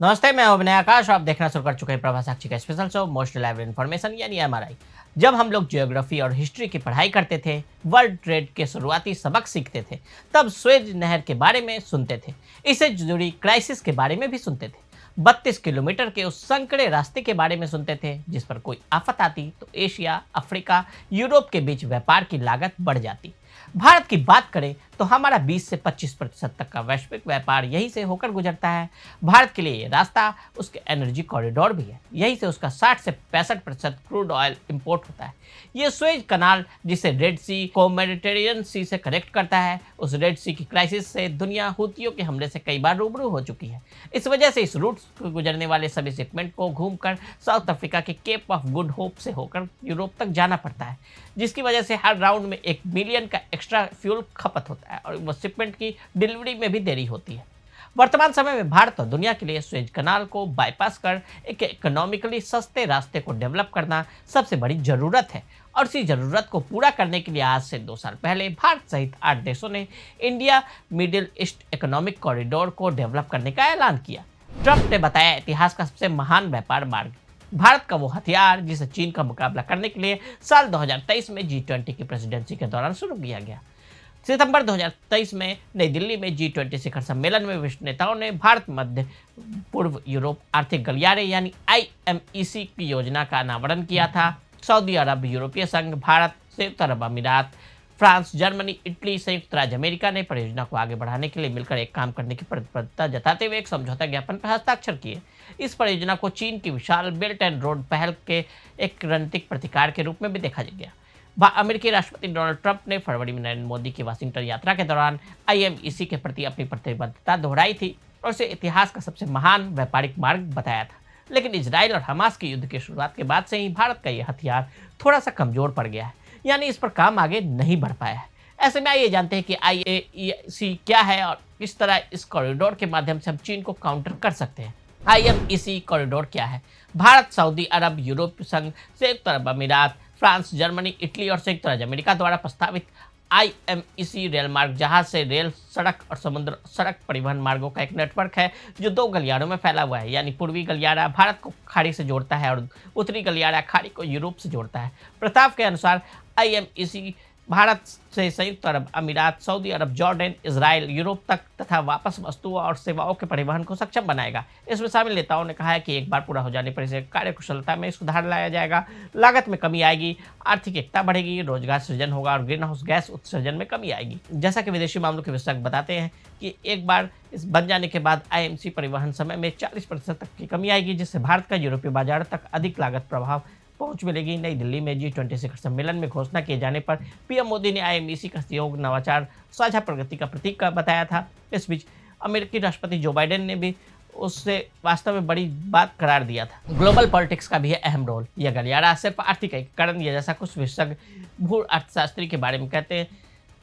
नमस्ते, मैं अभिनय आकाश और आप देखना शुरू कर चुके हैं प्रभा साक्षी का special show most reliable information यानी एमआरआई। जब हम लोग जियोग्राफी और हिस्ट्री की पढ़ाई करते थे, वर्ल्ड ट्रेड के शुरुआती सबक सीखते थे, तब स्वेज नहर के बारे में सुनते थे। इससे जुड़ी क्राइसिस के बारे में भी सुनते थे। 32 किलोमीटर के उस संकरे रास्ते के बारे में सुनते थे जिस पर कोई आफत आती तो एशिया, अफ्रीका, यूरोप के बीच व्यापार की लागत बढ़ जाती। भारत की बात करें तो हमारा 20 से 25% तक का वैश्विक व्यापार यहीं से होकर गुजरता है। भारत के लिए ये रास्ता उसके एनर्जी कॉरिडोर भी है। यहीं से उसका 60 से 65% क्रूड ऑयल इंपोर्ट होता है। ये स्वेज कनाल, जिसे रेड सी को मेडिटेरियन सी से कनेक्ट करता है, उस रेड सी की क्राइसिस से दुनिया हुतियों के हमले से कई बार रूबरू हो चुकी है। इस वजह से इस रूट से गुजरने वाले सभी शिपमेंट को घूमकर साउथ अफ्रीका के केप ऑफ गुड होप से होकर यूरोप तक जाना पड़ता है, जिसकी वजह से हर राउंड में 1 मिलियन का एक्स्ट्रा फ्यूल खपत होता है और वो शिपमेंट की डिलीवरी में भी देरी होती है। वर्तमान समय में भारत और दुनिया के लिए स्वेज कनाल को बाईपास कर एक इकोनॉमिकली सस्ते रास्ते को डेवलप करना सबसे बड़ी जरूरत है। और इसी जरूरत को पूरा करने के लिए आज से 2 साल पहले भारत सहित 8 देशों ने India middle east economic corridor को डेवलप करने का ऐलान किया। ट्रंप ने बताया इतिहास का सबसे महान व्यापार मार्ग, भारत का वो हथियार जिसे चीन का मुकाबला करने के लिए साल 2023 में G20 की प्रेसिडेंसी के दौरान शुरू किया गया। सितंबर 2023 में नई दिल्ली में G20 शिखर सम्मेलन में विश्व नेताओं ने भारत मध्य पूर्व यूरोप आर्थिक गलियारे यानी IMEC की योजना का अनावरण किया था। सऊदी अरब, यूरोपीय संघ, भारत, संयुक्त अरब अमीरात, फ्रांस, जर्मनी, इटली, संयुक्त राज्य अमेरिका ने परियोजना को आगे बढ़ाने के लिए मिलकर एक काम करने की प्रतिबद्धता जताते हुए एक समझौता ज्ञापन पर हस्ताक्षर किए। इस परियोजना को चीन की विशाल बेल्ट एंड रोड पहल के एक रणनीतिक प्रतिकार के रूप में भी देखा गया। अमेरिकी राष्ट्रपति डोनाल्ड ट्रंप ने फरवरी में नरेंद्र मोदी की वाशिंगटन यात्रा के दौरान IMEC के प्रति अपनी प्रतिबद्धता दोहराई थी और उसे इतिहास का सबसे महान व्यापारिक मार्ग बताया था। लेकिन इजराइल और हमास के युद्ध की शुरुआत के बाद से ही भारत का यह हथियार थोड़ा सा कमजोर पड़ गया है, यानी इस पर काम आगे नहीं बढ़ पाया है। ऐसे में आइए जानते हैं कि IMEC क्या है और किस तरह इस कॉरिडोर के माध्यम से हम चीन को काउंटर कर सकते हैं। IMEC कॉरिडोर क्या है? भारत, सऊदी अरब, यूरोपीय संघ, संयुक्त अरब अमीरात, फ्रांस, जर्मनी, इटली और संयुक्त राज्य अमेरिका द्वारा प्रस्तावित IMEC रेल मार्ग जहाज से रेल, सड़क और समुद्र सड़क परिवहन मार्गों का एक नेटवर्क है जो 2 गलियारों में फैला हुआ है, यानी पूर्वी गलियारा भारत को खाड़ी से जोड़ता है और उत्तरी गलियारा खाड़ी को यूरोप से जोड़ता है। प्रस्ताव के अनुसार IMEC भारत से संयुक्त अरब अमीरात, सऊदी अरब, जॉर्डन, इजराइल, यूरोप तक तथा वापस वस्तुओं और सेवाओं के परिवहन को सक्षम बनाएगा। इसमें शामिल नेताओं ने कहा है कि एक बार पूरा हो जाने पर इसे कार्यकुशलता में सुधार लाया जाएगा, लागत में कमी आएगी, आर्थिक एकता बढ़ेगी, रोजगार सृजन होगा और ग्रीन हाउस गैस उत्सर्जन में कमी आएगी। जैसा कि विदेशी मामलों के विशेषज्ञ बताते हैं कि एक बार इस बन जाने के बाद IMEC परिवहन समय में 40% तक की कमी आएगी, जिससे भारत का यूरोपीय बाजार तक अधिक लागत प्रभाव पहुंच मिलेगी। नई दिल्ली में G20 शिखर सम्मेलन में घोषणा किए जाने पर पीएम मोदी ने IMEC का सहयोग, नवाचार, साझा प्रगति का प्रतीक का बताया था। इस बीच अमेरिकी राष्ट्रपति जो बाइडेन ने भी उससे वास्तव में बड़ी बात करार दिया था। ग्लोबल पॉलिटिक्स का भी है अहम रोल। यह गलियारा सिर्फ आर्थिक एकीकरण या जैसा कुछ विशेषज्ञ भू अर्थशास्त्री के बारे में कहते हैं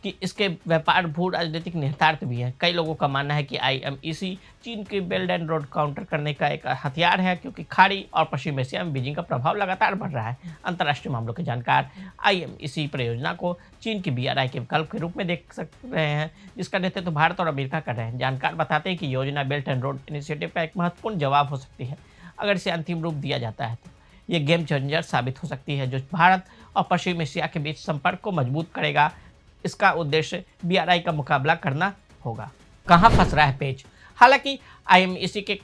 कि इसके व्यापार भू राजनीतिक निहितार्थ भी है। कई लोगों का मानना है कि IMEC चीन की बेल्ट एंड रोड काउंटर करने का एक हथियार है, क्योंकि खाड़ी और पश्चिम एशिया में बीजिंग का प्रभाव लगातार बढ़ रहा है। अंतर्राष्ट्रीय मामलों के जानकार IMEC परियोजना को चीन की BRI के विकल्प के रूप में देख रहे हैं, जिसका नेतृत्व भारत और अमेरिका कर रहे हैं। जानकार बताते हैं कि योजना बेल्ट एंड रोड इनिशिएटिव का एक महत्वपूर्ण जवाब हो सकती है। अगर इसे अंतिम रूप दिया जाता है तो ये गेम चेंजर साबित हो सकती है, जो भारत और पश्चिम एशिया के बीच संपर्क को मजबूत करेगा। इसका उद्देश्य BRI का मुकाबला करना होगा। कहाँ फंस रहा है पेच? हालांकि IMEC के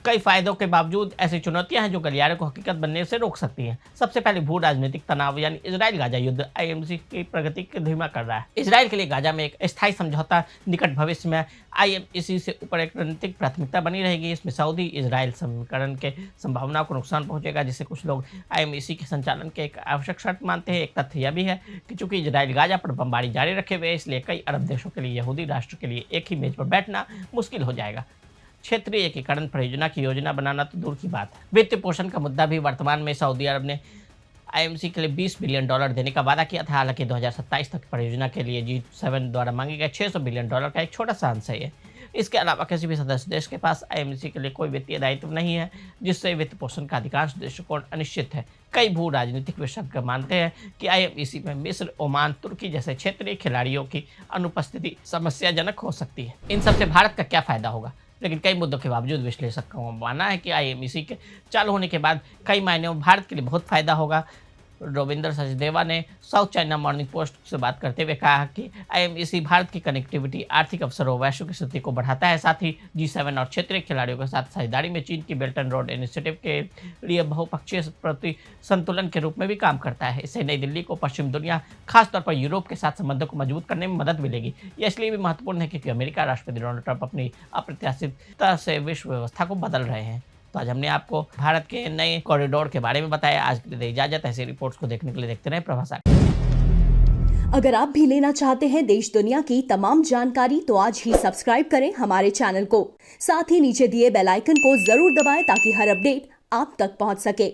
कई फायदों के बावजूद ऐसी चुनौतियां हैं जो गलियारे को हकीकत बनने से रोक सकती हैं। सबसे पहले भू राजनीतिक तनाव, यानी इजराइल गाजा युद्ध IMEC की प्रगति को धीमा कर रहा है। इजराइल के लिए गाजा में एक स्थायी समझौता निकट भविष्य में IMEC से ऊपर एक रणनीतिक प्राथमिकता बनी रहेगी। इसमें सऊदी इजराइल समीकरण के संभावना को नुकसान पहुंचेगा, जिसे कुछ लोग IMEC के संचालन के एक आवश्यक शर्त मानते हैं। एक तथ्य यह भी है कि चूंकि इजराइल गाजा पर बमबारी जारी रखे हुए, इसलिए कई अरब देशों के लिए यहूदी राष्ट्र के लिए एक ही मेज पर बैठना मुश्किल हो जाएगा। क्षेत्रीय एकीकरण परियोजना की योजना बनाना तो दूर की बात है। वित्त पोषण का मुद्दा भी वर्तमान में सऊदी अरब ने IMEC के लिए $20 बिलियन देने का वादा किया था। हालांकि 2027 तक परियोजना के लिए G7 द्वारा मांगे गए $600 बिलियन का एक छोटा सा अंश है ये। इसके अलावा किसी भी सदस्य देश के पास IMEC के लिए कोई वित्तीय दायित्व नहीं है, जिससे वित्त पोषण का अधिकांश दृष्टिकोण अनिश्चित है। कई भू राजनीतिक विशेषज्ञ मानते हैं कि IMEC में मिस्र, ओमान, तुर्की जैसे क्षेत्रीय खिलाड़ियों की अनुपस्थिति समस्याजनक हो सकती है। इन सबसे भारत का क्या फायदा होगा? लेकिन कई मुद्दों के बावजूद विश्लेषकों का मानना है कि आईएमईसी के चालू होने के बाद कई मायनों में भारत के लिए बहुत फायदा होगा। रविंद्र सचदेवा ने साउथ चाइना मॉर्निंग पोस्ट से बात करते हुए कहा कि आईएमईसी भारत की कनेक्टिविटी, आर्थिक अवसरों, वैश्विक स्थिति को बढ़ाता है। साथ ही G7 और क्षेत्रीय खिलाड़ियों के साथ साझेदारी में चीन की बेल्ट एंड रोड इनिशिएटिव के लिए बहुपक्षीय प्रति संतुलन के रूप में भी काम करता है। इससे नई दिल्ली को पश्चिम दुनिया, खासतौर पर यूरोप के साथ संबंधों को मजबूत करने में मदद मिलेगी। यह इसलिए भी महत्वपूर्ण है क्योंकि अमेरिका राष्ट्रपति डोनाल्ड ट्रंप अपनी अप्रत्याशितता से विश्व व्यवस्था को बदल रहे हैं। तो आज हमने आपको भारत के नए कॉरिडोर के बारे में बताया। आज के लिए इजाजत। ऐसी रिपोर्ट्स को देखने के लिए देखते रहें प्रभास। अगर आप भी लेना चाहते हैं देश दुनिया की तमाम जानकारी तो आज ही सब्सक्राइब करें हमारे चैनल को। साथ ही नीचे दिए बेल आइकन को जरूर दबाएं ताकि हर अपडेट आप तक पहुंच सके।